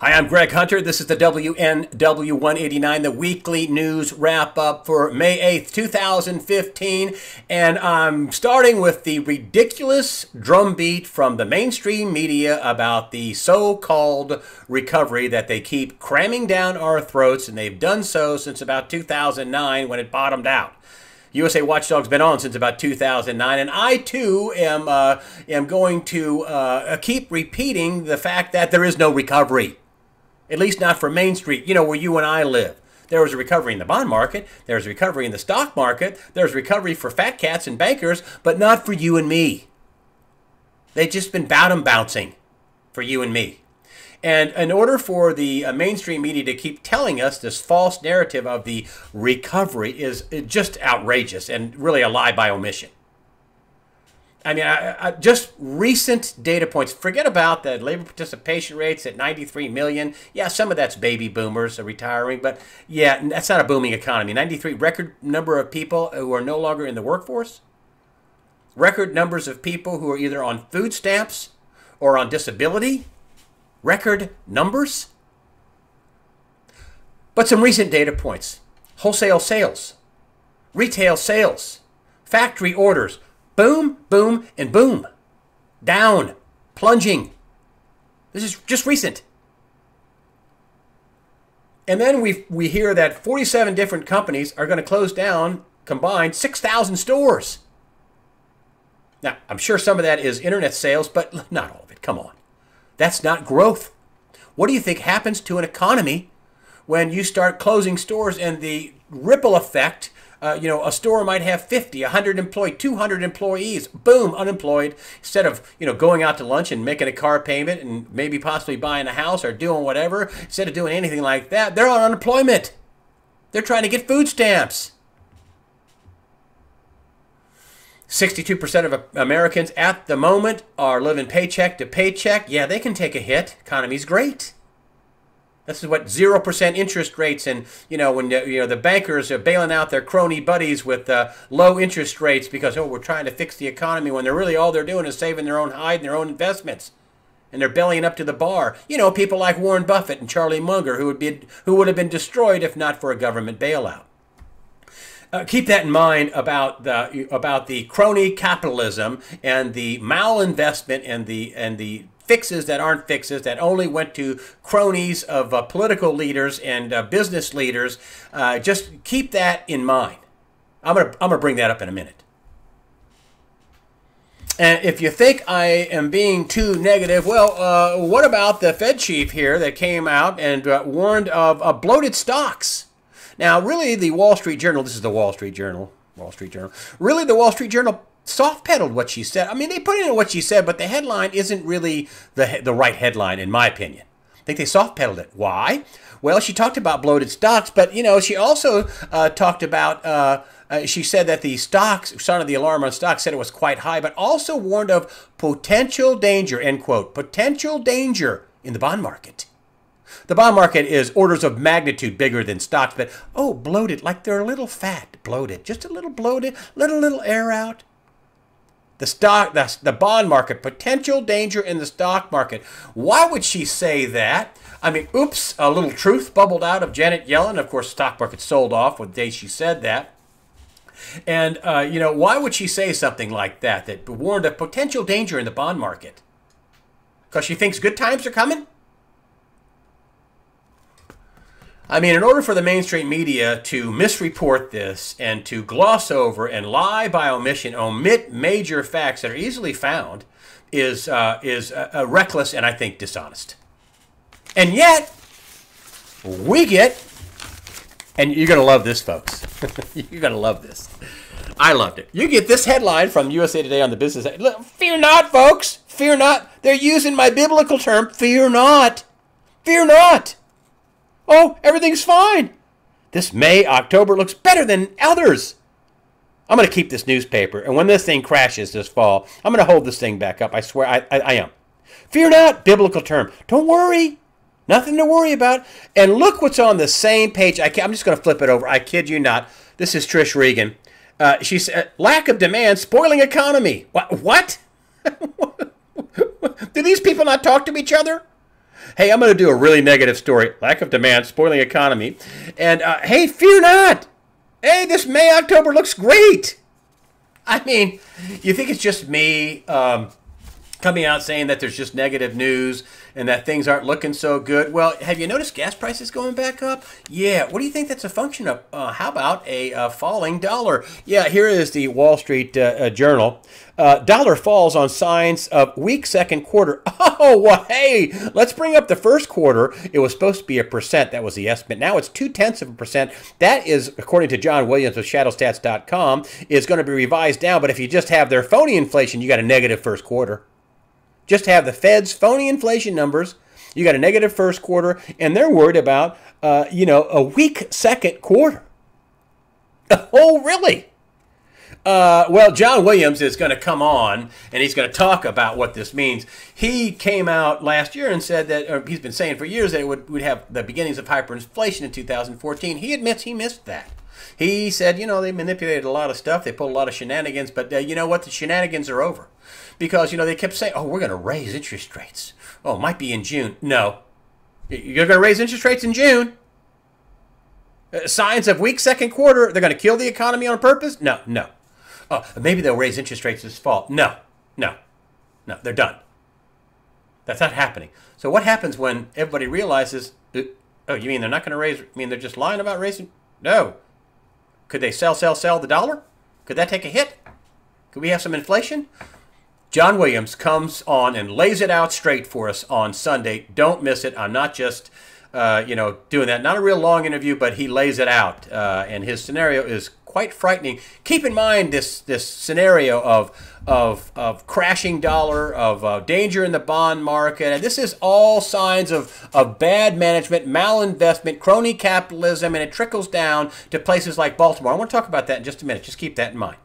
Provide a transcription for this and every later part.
Hi, I'm Greg Hunter. This is the WNW 189, the weekly news wrap up for May 8th, 2015. And I'm starting with the ridiculous drumbeat from the mainstream media about the so-called recovery that they keep cramming down our throats, and they've done so since about 2009 when it bottomed out. USA Watchdog's been on since about 2009, and I too am going to keep repeating the fact that there is no recovery. At least not for Main Street, you know, where you and I live. There was a recovery in the bond market. There was a recovery in the stock market. There was recovery for fat cats and bankers, but not for you and me. They've just been bottom bouncing for you and me. And in order for the mainstream media to keep telling us this false narrative of the recovery is just outrageous and really a lie by omission. I mean, just recent data points. Forget about the labor participation rates at 93 million. Yeah, some of that's baby boomers retiring, but yeah, that's not a booming economy. 93, record number of people who are no longer in the workforce. Record numbers of people who are either on food stamps or on disability. Record numbers. But some recent data points. Wholesale sales, retail sales, factory orders. Boom, boom, and boom. Down. Plunging. This is just recent. And then we hear that 47 different companies are going to close down combined 6,000 stores. Now, I'm sure some of that is internet sales, but not all of it. Come on. That's not growth. What do you think happens to an economy when you start closing stores and the ripple effect? A store might have 50, 100 employees, 200 employees, boom, unemployed. Instead of, going out to lunch and making a car payment and maybe possibly buying a house or doing whatever, instead of doing anything like that, they're on unemployment. They're trying to get food stamps. 62% of Americans at the moment are living paycheck to paycheck. Yeah, they can take a hit. Economy's great. This is what 0% interest rates, and when the bankers are bailing out their crony buddies with low interest rates because we're trying to fix the economy, when they're really all they're doing is saving their own hide and their own investments, and they're bellying up to the bar. People like Warren Buffett and Charlie Munger who would have been destroyed if not for a government bailout. Keep that in mind about the crony capitalism and the malinvestment and the fixes that aren't fixes that only went to cronies of political leaders and business leaders. Just keep that in mind. I'm gonna bring that up in a minute. And if you think I am being too negative, well, what about the Fed chief here that came out and warned of bloated stocks? Now, really, the Wall Street Journal, this is the Wall Street Journal, really the Wall Street Journal soft-pedaled what she said. I mean, they put in what she said, but the headline isn't really the right headline, in my opinion. I think they soft-pedaled it. Why? Well, she talked about bloated stocks, but, she also talked about, she said that the stocks, sounded the alarm on stocks, said it was quite high, but also warned of potential danger, end quote, potential danger in the bond market. The bond market is orders of magnitude bigger than stocks, but, bloated, like they're a little fat, bloated, just a little bloated, little air out. The bond market, potential danger in the stock market. Why would she say that? I mean, oops, a little truth bubbled out of Janet Yellen. Of course, the stock market sold off the day she said that. And, why would she say something like that warned of potential danger in the bond market? Because she thinks good times are coming? I mean, in order for the mainstream media to misreport this and to gloss over and lie by omission, omit major facts that are easily found, is reckless and I think dishonest. And yet, we get, and you're going to love this, folks. You're going to love this. I loved it. You get this headline from USA Today on the business side. Look, fear not, folks. Fear not. They're using my biblical term, fear not. Fear not. Oh, everything's fine. This May, October looks better than others. I'm going to keep this newspaper, and when this thing crashes this fall, I'm going to hold this thing back up. I swear I am. Fear not, biblical term. Don't worry. Nothing to worry about. And look what's on the same page. I'm just going to flip it over. I kid you not. This is Trish Regan. She said, lack of demand, spoiling economy. What? Do these people not talk to each other? Hey, I'm going to do a really negative story. Lack of demand, spoiling economy. And hey, fear not. Hey, this May, October looks great. I mean, you think it's just me coming out saying that there's just negative news and that things aren't looking so good? Well, have you noticed gas prices going back up? Yeah. What do you think that's a function of? How about a falling dollar? Yeah, here is the Wall Street Journal. Dollar falls on signs of weak second quarter. Oh, well, hey, let's bring up the first quarter. It was supposed to be 1%. That was the estimate. Now it's 0.2%. That is, according to John Williams of shadowstats.com, is going to be revised down. But if you just have their phony inflation, you got a negative first quarter. Just have the Fed's phony inflation numbers. You got a negative first quarter, and they're worried about, a weak second quarter. Oh, really? Well, John Williams is going to come on, and he's going to talk about what this means. He came out last year and said that, or he's been saying for years that we'd have the beginnings of hyperinflation in 2014. He admits he missed that. He said, they manipulated a lot of stuff. They pulled a lot of shenanigans, but you know what? The shenanigans are over. Because, they kept saying, oh, we're going to raise interest rates. Oh, it might be in June. No. You're going to raise interest rates in June. Signs of weak second quarter. They're going to kill the economy on purpose? No. Oh, maybe they'll raise interest rates this fall. No. They're done. That's not happening. So what happens when everybody realizes, oh, you mean they're not going to raise, they're just lying about raising? No. Could they sell the dollar? Could that take a hit? Could we have some inflation? John Williams comes on and lays it out straight for us on Sunday. Don't miss it. I'm not just, doing that. Not a real long interview, but he lays it out. And his scenario is quite frightening. Keep in mind this scenario of crashing dollar, of danger in the bond market. And this is all signs of bad management, malinvestment, crony capitalism, and it trickles down to places like Baltimore. I want to talk about that in just a minute. Just keep that in mind.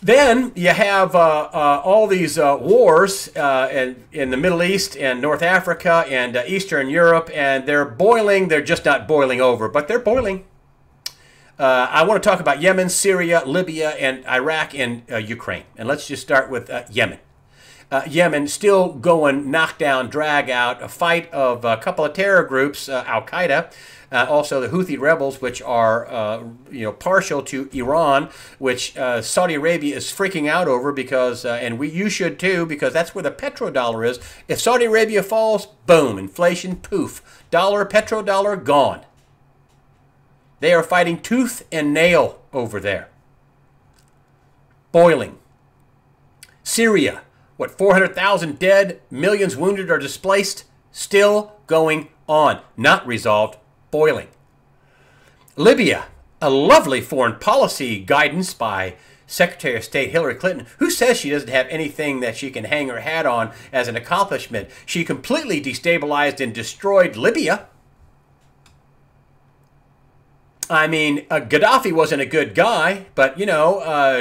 Then you have all these wars in the Middle East and North Africa and Eastern Europe, and they're boiling. They're just not boiling over, but they're boiling. I want to talk about Yemen, Syria, Libya, and Iraq and Ukraine. And let's just start with Yemen. Yemen still going knockdown, drag out, a fight of a couple of terror groups, Al-Qaeda, also the Houthi rebels, which are partial to Iran, which Saudi Arabia is freaking out over because, and you should too, because that's where the petrodollar is. If Saudi Arabia falls, boom, inflation, poof, dollar, petrodollar, gone. They are fighting tooth and nail over there. Boiling. Syria. What, 400,000 dead, millions wounded or displaced? Still going on. Not resolved. Boiling. Libya. A lovely foreign policy guidance by Secretary of State Hillary Clinton, who says she doesn't have anything that she can hang her hat on as an accomplishment. She completely destabilized and destroyed Libya. Gaddafi wasn't a good guy, but,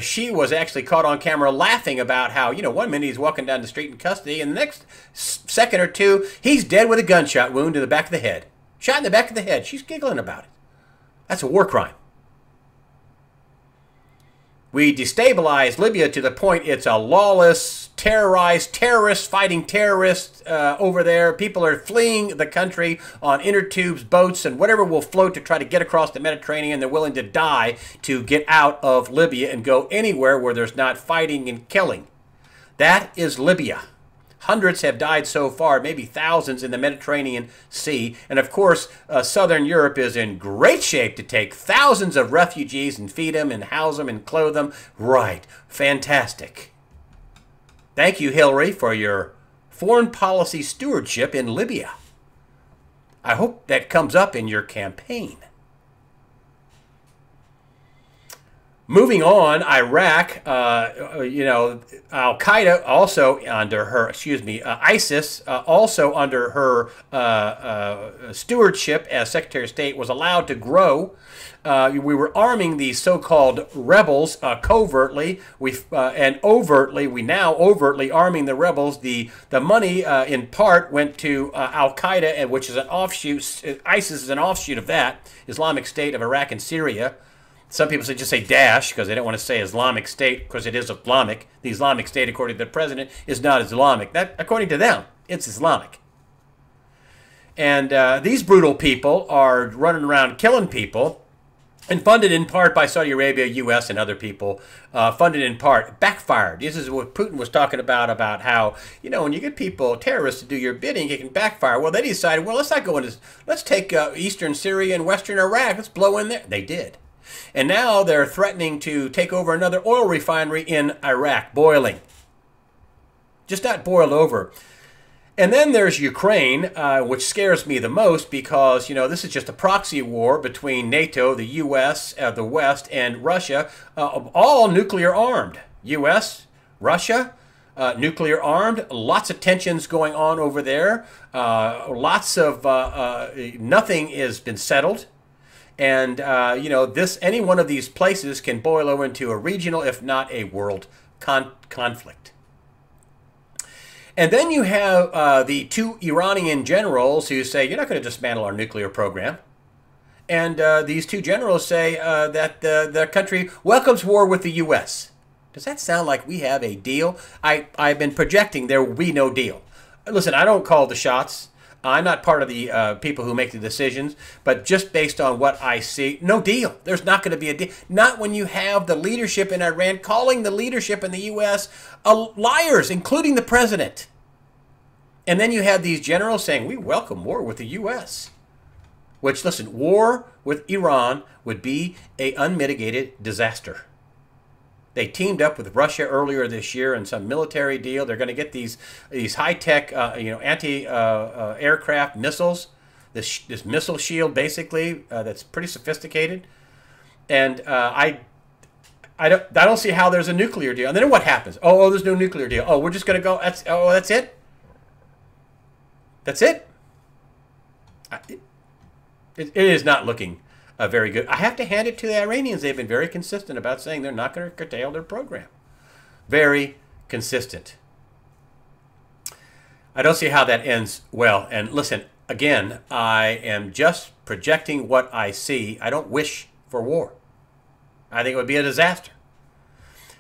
she was actually caught on camera laughing about how, 1 minute he's walking down the street in custody, and the next second or two, he's dead with a gunshot wound to the back of the head. Shot in the back of the head. She's giggling about it. That's a war crime. We destabilized Libya to the point it's a lawless, terrorized, terrorists fighting terrorists over there. People are fleeing the country on inner tubes, boats, and whatever will float to try to get across the Mediterranean. They're willing to die to get out of Libya and go anywhere where there's not fighting and killing. That is Libya. Hundreds have died so far, maybe thousands in the Mediterranean Sea. And of course, Southern Europe is in great shape to take thousands of refugees and feed them and house them and clothe them. Right. Fantastic. Thank you, Hillary, for your foreign policy stewardship in Libya. I hope that comes up in your campaign. Moving on, Iraq, Al-Qaeda also under her, ISIS also under her stewardship as Secretary of State was allowed to grow. We were arming these so-called rebels covertly, and overtly. We now overtly arming the rebels. The money in part went to Al-Qaeda, which is an offshoot. ISIS is an offshoot of that, Islamic State of Iraq and Syria. Some people say just say Daesh because they don't want to say Islamic State because it is Islamic. The Islamic State, according to the president, is not Islamic. That, according to them, it's Islamic. And these brutal people are running around killing people, and funded in part by Saudi Arabia, U.S., and other people, funded in part, backfired. This is what Putin was talking about how, you know, when you get people, terrorists, to do your bidding, it can backfire. Well, they decided, well, let's not go into, let's take eastern Syria and western Iraq. Let's blow in there. They did. And now they're threatening to take over another oil refinery in Iraq, boiling. Just not boiled over. And then there's Ukraine, which scares me the most because, you know, this is just a proxy war between NATO, the U.S., the West, and Russia, all nuclear armed. U.S., Russia, nuclear armed, lots of tensions going on over there, lots of, nothing has been settled. And, you know, any one of these places can boil over into a regional, if not a world conflict. And then you have the two Iranian generals who say, you're not going to dismantle our nuclear program. And these two generals say that the country welcomes war with the U.S. Does that sound like we have a deal? I've been projecting there will be no deal. Listen, I don't call the shots. I'm not part of the people who make the decisions. But just based on what I see, no deal. There's not going to be a deal. Not when you have the leadership in Iran calling the leadership in the U.S. Liars, including the president. And then you have these generals saying, we welcome war with the U.S. Which, listen, war with Iran would be an unmitigated disaster. They teamed up with Russia earlier this year in some military deal. They're going to get these high-tech, you know, anti-aircraft missiles, this missile shield, basically, that's pretty sophisticated. And I don't see how there's a nuclear deal. And then what happens? Oh, there's no nuclear deal. Oh, we're just going to go. That's it. That's it. It is not looking very good. I have to hand it to the Iranians. They've been very consistent about saying they're not going to curtail their program. Very consistent. I don't see how that ends well. And listen, again, I am just projecting what I see. I don't wish for war. I think it would be a disaster.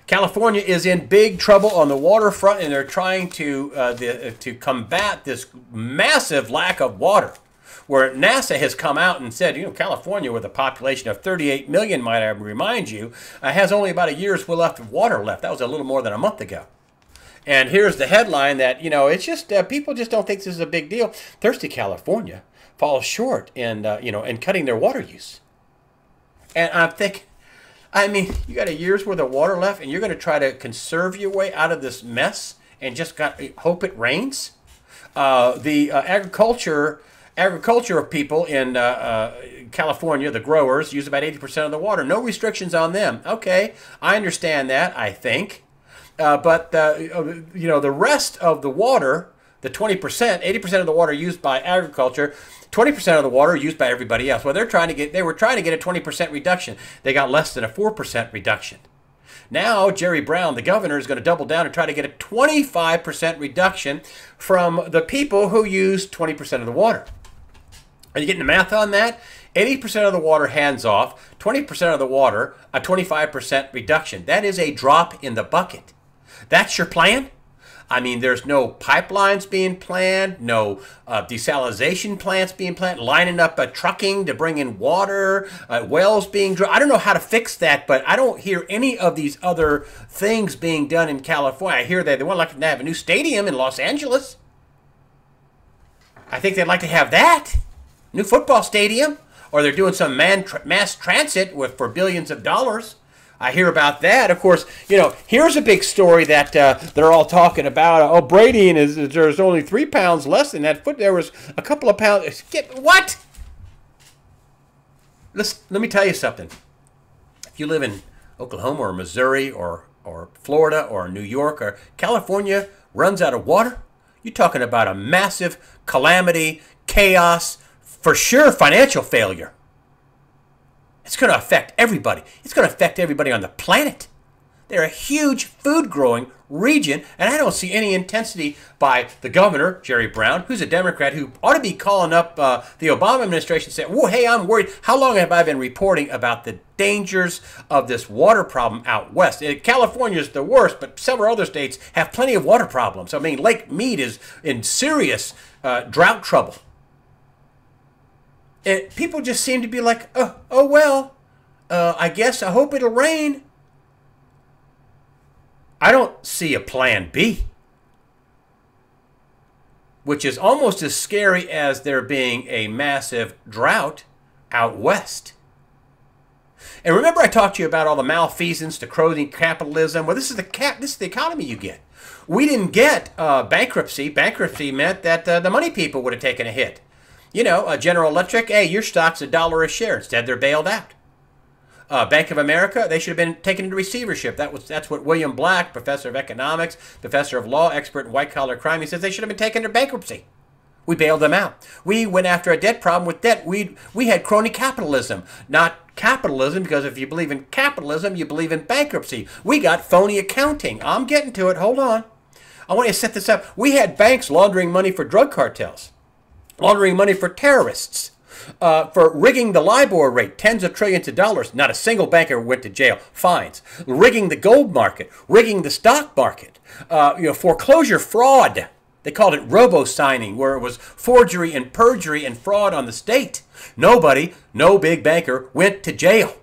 California is in big trouble on the waterfront, and they're trying to combat this massive lack of water. Where NASA has come out and said, you know, California, with a population of 38 million, might I remind you, has only about a year's worth of water left. That was a little more than a month ago. And here's the headline that, you know, it's just people just don't think this is a big deal. Thirsty California falls short in, you know, in cutting their water use. And I'm thinking, I mean, you got a year's worth of water left, and you're going to try to conserve your way out of this mess and just hope it rains? The agriculture people in California, the growers, use about 80% of the water. No restrictions on them. Okay, I understand that, I think. But, you know, the rest of the water, the 20%, 80% of the water used by agriculture, 20% of the water used by everybody else. Well, they were trying to get a 20% reduction. They got less than a 4% reduction. Now, Jerry Brown, the governor, is going to double down and try to get a 25% reduction from the people who use 20% of the water. Are you getting the math on that? 80% of the water hands off, 20% of the water, a 25% reduction. That is a drop in the bucket. That's your plan? I mean, there's no pipelines being planned, no desalination plants being planned, lining up trucking to bring in water, wells being drilled. I don't know how to fix that, but I don't hear any of these other things being done in California. I hear that they want to have a new stadium in Los Angeles. I think they'd like to have that. New football stadium. Or they're doing some mass transit for billions of dollars. I hear about that. Of course, you know, here's a big story that they're all talking about. Oh, Brady, there's only 3 pounds less than that foot. There was a couple of pounds. What? Let me tell you something. If you live in Oklahoma or Missouri or Florida or New York or California runs out of water, you're talking about a massive calamity, chaos, for sure financial failure. It's going to affect everybody. It's going to affect everybody on the planet. They're a huge food-growing region, and I don't see any intensity by the governor, Jerry Brown, who's a Democrat, who ought to be calling up the Obama administration saying, "Whoa, hey, I'm worried. How long have I been reporting about the dangers of this water problem out west?" California is the worst, but several other states have plenty of water problems. I mean, Lake Mead is in serious drought trouble. And people just seem to be like, oh well, I guess I hope it'll rain. I don't see a plan B, which is almost as scary as there being a massive drought out west. And remember I talked to you about all the malfeasance, the crony capitalism. Well, this is the economy you get. We didn't get bankruptcy. Bankruptcy meant that the money people would have taken a hit. You know, General Electric, hey, your stock's $1 a share. Instead, they're bailed out. Bank of America, they should have been taken into receivership. That's what William Black, professor of economics, professor of law, expert in white-collar crime, he says they should have been taken into bankruptcy. We bailed them out. We went after a debt problem with debt. We had crony capitalism, not capitalism, because if you believe in capitalism, you believe in bankruptcy. We got phony accounting. I'm getting to it. Hold on. I want you to set this up. We had banks laundering money for drug cartels, laundering money for terrorists, for rigging the LIBOR rate, tens of trillions of dollars. Not a single banker went to jail. Fines. Rigging the gold market, rigging the stock market, foreclosure fraud. They called it robo-signing, where it was forgery and perjury and fraud on the state. Nobody, no big banker, went to jail.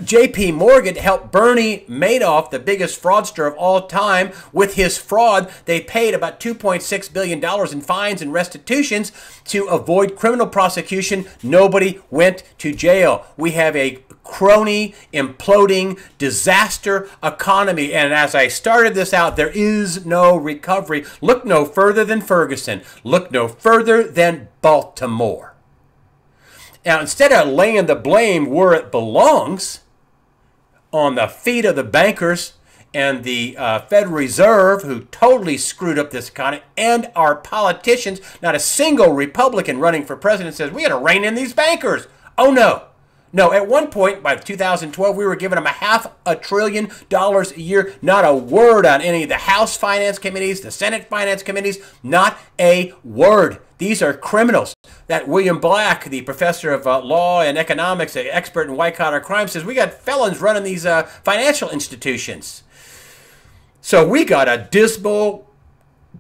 J.P. Morgan helped Bernie Madoff, the biggest fraudster of all time, with his fraud. They paid about $2.6 billion in fines and restitutions to avoid criminal prosecution. Nobody went to jail. We have a crony, imploding, disaster economy. And as I started this out, there is no recovery. Look no further than Ferguson. Look no further than Baltimore. Now, instead of laying the blame where it belongs, on the feet of the bankers and the Federal Reserve, who totally screwed up this economy, and our politicians, not a single Republican running for president says, we got to rein in these bankers. Oh, no. No, at one point, by 2012, we were giving them $500 billion a year. Not a word on any of the House Finance Committees, the Senate Finance Committees. Not a word. These are criminals. That William Black, the professor of law and economics, an expert in white-collar crime, says we got felons running these financial institutions. So we got a dismal,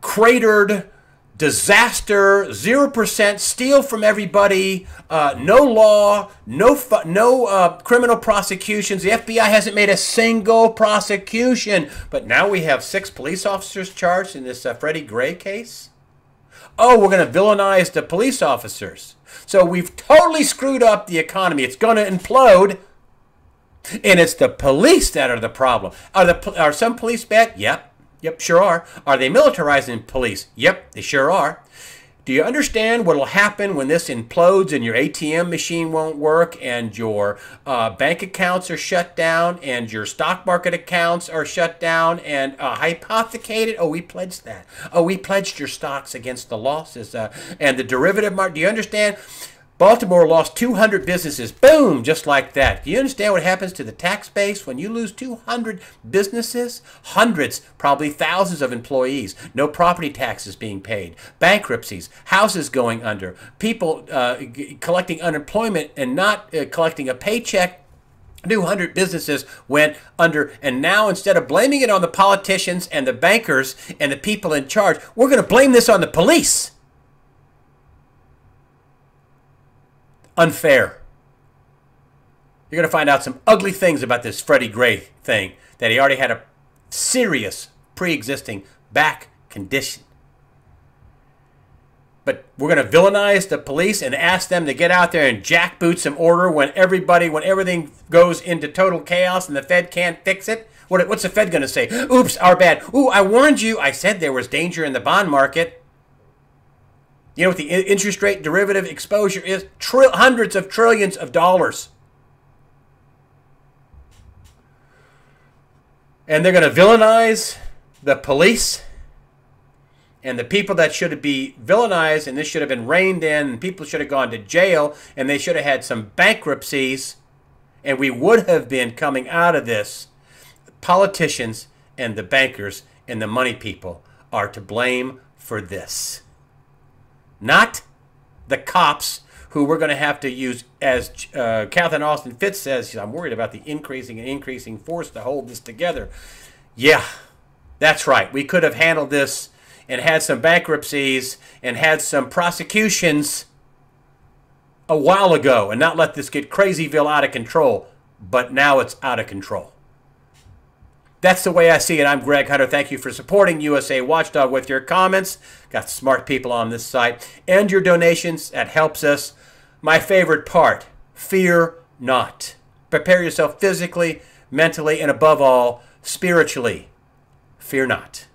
cratered, disaster, 0%, steal from everybody, no law, no criminal prosecutions. The FBI hasn't made a single prosecution. But now we have 6 police officers charged in this Freddie Gray case. Oh, we're going to villainize the police officers. So we've totally screwed up the economy. It's going to implode. And it's the police that are the problem. Are some police bad? Yep, sure are. Are they militarizing police? Yep, they sure are. Do you understand what will happen when this implodes and your ATM machine won't work and your bank accounts are shut down and your stock market accounts are shut down and hypothecated? Oh, we pledged that. Oh, we pledged your stocks against the losses and the derivative market. Do you understand? Baltimore lost 200 businesses. Boom, just like that. Do you understand what happens to the tax base when you lose 200 businesses? Hundreds, probably thousands of employees. No property taxes being paid. Bankruptcies. Houses going under. People collecting unemployment and not collecting a paycheck. 200 businesses went under, and now instead of blaming it on the politicians and the bankers and the people in charge, we're going to blame this on the police. Unfair. You're going to find out some ugly things about this Freddie Gray thing, that he already had a serious pre-existing back condition. But we're going to villainize the police and ask them to get out there and jackboot some order when everything goes into total chaos and the Fed can't fix it. What's the Fed going to say? Oops, our bad. Ooh, I warned you. I said there was danger in the bond market. You know what the interest rate derivative exposure is? Hundreds of trillions of dollars. And they're going to villainize the police and the people that should be villainized, and this should have been reined in, and people should have gone to jail, and they should have had some bankruptcies, and we would have been coming out of this politicians and the bankers and the money people are to blame for this. Not the cops, who we're going to have to use, as Catherine Austin Fitts says, I'm worried about the increasing force to hold this together. Yeah, that's right. We could have handled this and had some bankruptcies and had some prosecutions a while ago and not let this get crazyville out of control. But now it's out of control. That's the way I see it. I'm Greg Hunter. Thank you for supporting USA Watchdog with your comments. Got smart people on this site. And your donations. That helps us. My favorite part, fear not. Prepare yourself physically, mentally, and above all, spiritually. Fear not.